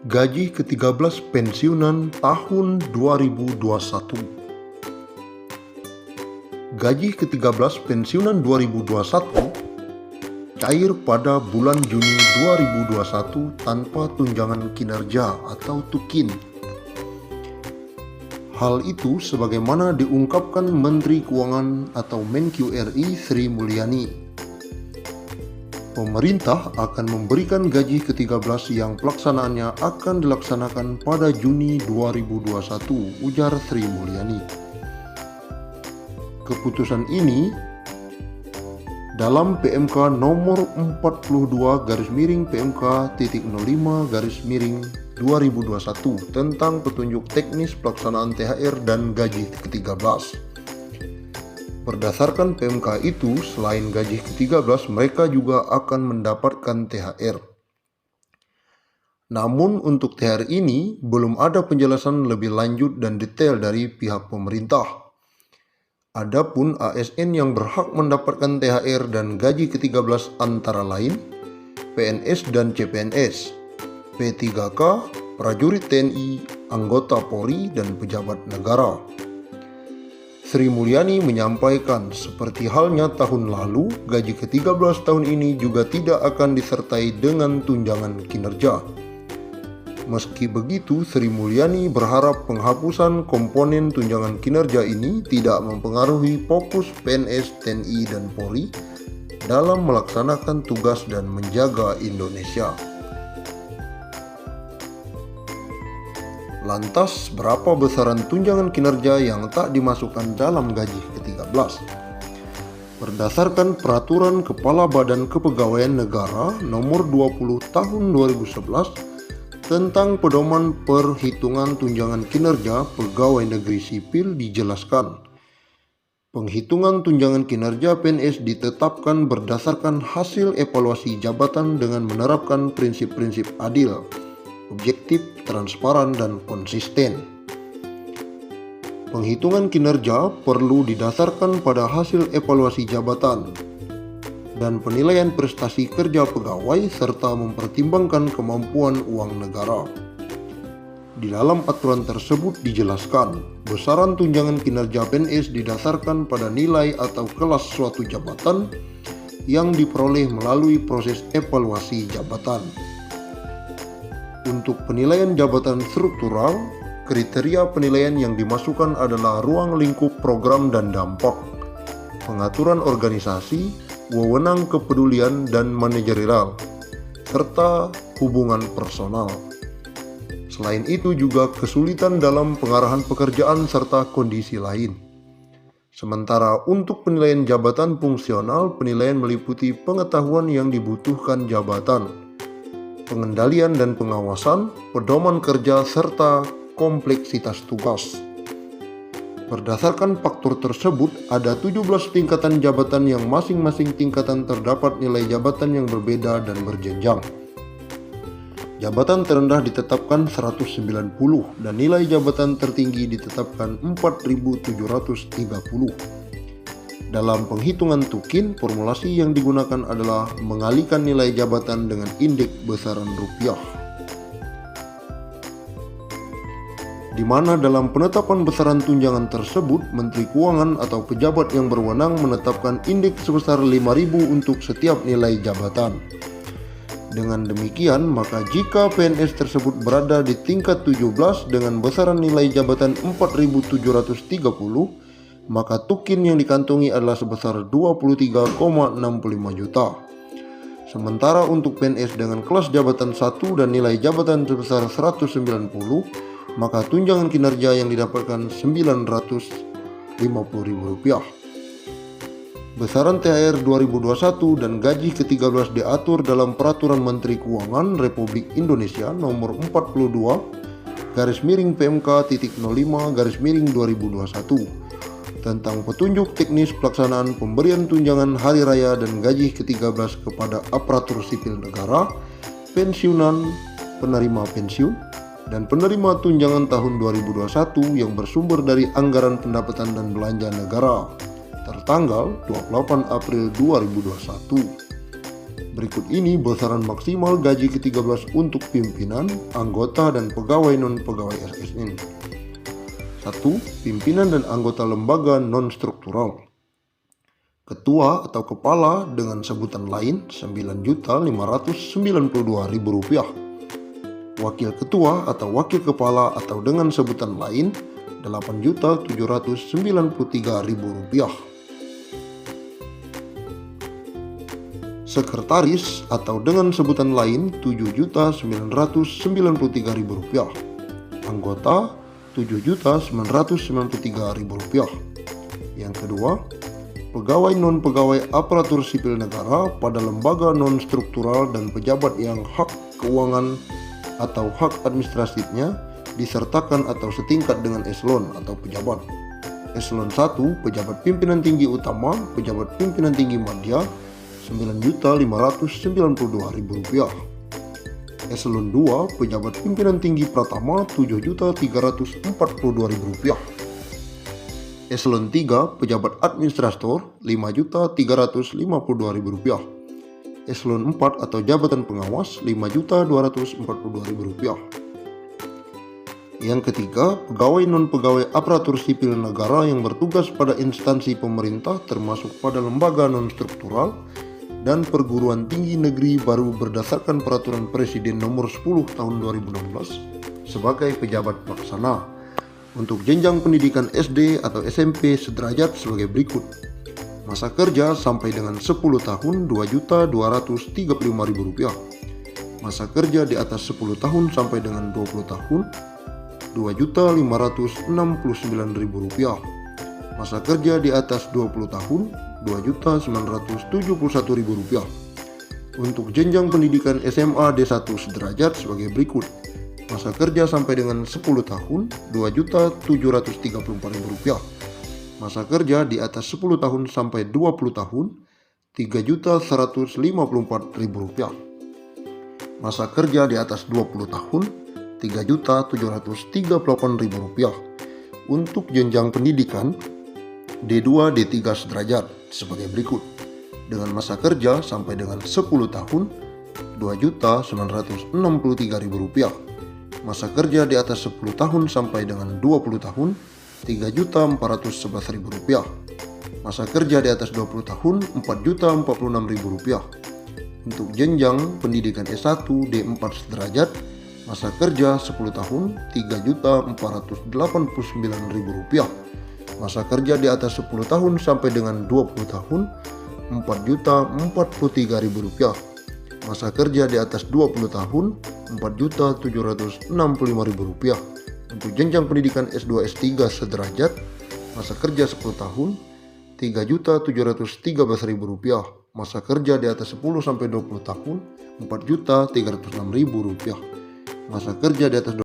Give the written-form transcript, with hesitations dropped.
Gaji ke-13 pensiunan tahun 2021. Gaji ke-13 pensiunan 2021 cair pada bulan Juni 2021 tanpa tunjangan kinerja atau tukin. Hal itu sebagaimana diungkapkan Menteri Keuangan atau Menq RI Sri Mulyani. Pemerintah akan memberikan gaji ke-13 yang pelaksanaannya akan dilaksanakan pada Juni 2021, ujar Sri Mulyani. Keputusan ini dalam PMK nomor 42/PMK.05/2021 tentang petunjuk teknis pelaksanaan THR dan gaji ke-13. Berdasarkan PMK itu, selain gaji ke-13, mereka juga akan mendapatkan THR. Namun untuk THR ini, belum ada penjelasan lebih lanjut dan detail dari pihak pemerintah. Adapun ASN yang berhak mendapatkan THR dan gaji ke-13 antara lain PNS dan CPNS, P3K, prajurit TNI, anggota Polri, dan pejabat negara. Sri Mulyani menyampaikan, seperti halnya tahun lalu, gaji ke-13 tahun ini juga tidak akan disertai dengan tunjangan kinerja. Meski begitu, Sri Mulyani berharap penghapusan komponen tunjangan kinerja ini tidak mempengaruhi fokus PNS, TNI, dan Polri dalam melaksanakan tugas dan menjaga Indonesia. Lantas, berapa besaran tunjangan kinerja yang tak dimasukkan dalam gaji ke-13? Berdasarkan Peraturan Kepala Badan Kepegawaian Negara Nomor 20 Tahun 2011 tentang pedoman perhitungan tunjangan kinerja pegawai negeri sipil dijelaskan, penghitungan tunjangan kinerja PNS ditetapkan berdasarkan hasil evaluasi jabatan dengan menerapkan prinsip-prinsip adil, objektif, transparan, dan konsisten. Penghitungan kinerja perlu didasarkan pada hasil evaluasi jabatan dan penilaian prestasi kerja pegawai serta mempertimbangkan kemampuan uang negara. Di dalam aturan tersebut dijelaskan, besaran tunjangan kinerja PNS didasarkan pada nilai atau kelas suatu jabatan yang diperoleh melalui proses evaluasi jabatan. Untuk penilaian jabatan struktural, kriteria penilaian yang dimasukkan adalah ruang lingkup program dan dampak, pengaturan organisasi, wewenang kepedulian dan manajerial, serta hubungan personal. Selain itu juga kesulitan dalam pengarahan pekerjaan serta kondisi lain. Sementara untuk penilaian jabatan fungsional, penilaian meliputi pengetahuan yang dibutuhkan jabatan, pengendalian dan pengawasan, pedoman kerja, serta kompleksitas tugas. Berdasarkan faktor tersebut, ada 17 tingkatan jabatan yang masing-masing tingkatan terdapat nilai jabatan yang berbeda dan berjenjang. Jabatan terendah ditetapkan 190 dan nilai jabatan tertinggi ditetapkan 4.730. Dalam penghitungan tukin, formulasi yang digunakan adalah mengalihkan nilai jabatan dengan indeks besaran rupiah. Di mana dalam penetapan besaran tunjangan tersebut, Menteri Keuangan atau pejabat yang berwenang menetapkan indeks sebesar 5.000 untuk setiap nilai jabatan. Dengan demikian, maka jika PNS tersebut berada di tingkat 17 dengan besaran nilai jabatan 4.730, maka tukin yang dikantongi adalah sebesar 23,65 juta. Sementara untuk PNS dengan kelas jabatan 1 dan nilai jabatan sebesar 190, maka tunjangan kinerja yang didapatkan Rp950.000. Besaran THR 2021 dan gaji ke-13 diatur dalam Peraturan Menteri Keuangan Republik Indonesia Nomor 42/PMK.05/2021 tentang petunjuk teknis pelaksanaan pemberian tunjangan hari raya dan gaji ke-13 kepada aparatur sipil negara, pensiunan, penerima pensiun, dan penerima tunjangan tahun 2021 yang bersumber dari anggaran pendapatan dan belanja negara tertanggal 28 April 2021. Berikut ini besaran maksimal gaji ke-13 untuk pimpinan, anggota, dan pegawai non-pegawai SSN. 1. Pimpinan dan anggota lembaga non-struktural. Ketua atau kepala dengan sebutan lain Rp9.592.000. Wakil ketua atau wakil kepala atau dengan sebutan lain Rp8.793.000. Sekretaris atau dengan sebutan lain Rp7.993.000. Anggota Rp7.993.000. Yang kedua, pegawai non-pegawai aparatur sipil negara pada lembaga non-struktural dan pejabat yang hak keuangan atau hak administratifnya disertakan atau setingkat dengan eselon atau pejabat. Eselon 1, pejabat pimpinan tinggi utama, pejabat pimpinan tinggi madya Rp9.592.000. Eselon 2, pejabat pimpinan tinggi pratama Rp7.342.000. Eselon 3, pejabat administrator Rp5.352.000. Eselon 4 atau jabatan pengawas Rp5.242.000. Yang ketiga, pegawai non-pegawai aparatur sipil negara yang bertugas pada instansi pemerintah termasuk pada lembaga non-struktural dan perguruan tinggi negeri baru berdasarkan Peraturan Presiden Nomor 10 Tahun 2016 sebagai pejabat pelaksana. Untuk jenjang pendidikan SD atau SMP sederajat sebagai berikut. Masa kerja sampai dengan 10 tahun Rp2.235.000. Masa kerja di atas 10 tahun sampai dengan 20 tahun Rp2.569.000. Masa kerja di atas 20 tahun Rp2.971.000. Untuk jenjang pendidikan SMA D1 sederajat sebagai berikut. Masa kerja sampai dengan 10 tahun Rp2.734.000. Masa kerja di atas 10 tahun sampai 20 tahun Rp3.154.000. Masa kerja di atas 20 tahun Rp3.738.000. Untuk jenjang pendidikan D2 D3 sederajat sebagai berikut. Dengan masa kerja sampai dengan 10 tahun Rp2.963.000. Masa kerja di atas 10 tahun sampai dengan 20 tahun Rp3.411.000. Masa kerja di atas 20 tahun Rp4.046.000. Untuk jenjang pendidikan S1 D4 sederajat, masa kerja 10 tahun Rp3.489.000. Masa kerja di atas 10 tahun sampai dengan 20 tahun Rp4.043.000. Masa kerja di atas 20 tahun Rp4.765.000. Untuk jenjang pendidikan S2 S3 sederajat, masa kerja 10 tahun Rp3.713.000. Masa kerja di atas 10 sampai 20 tahun Rp4.306.000. Masa kerja di atas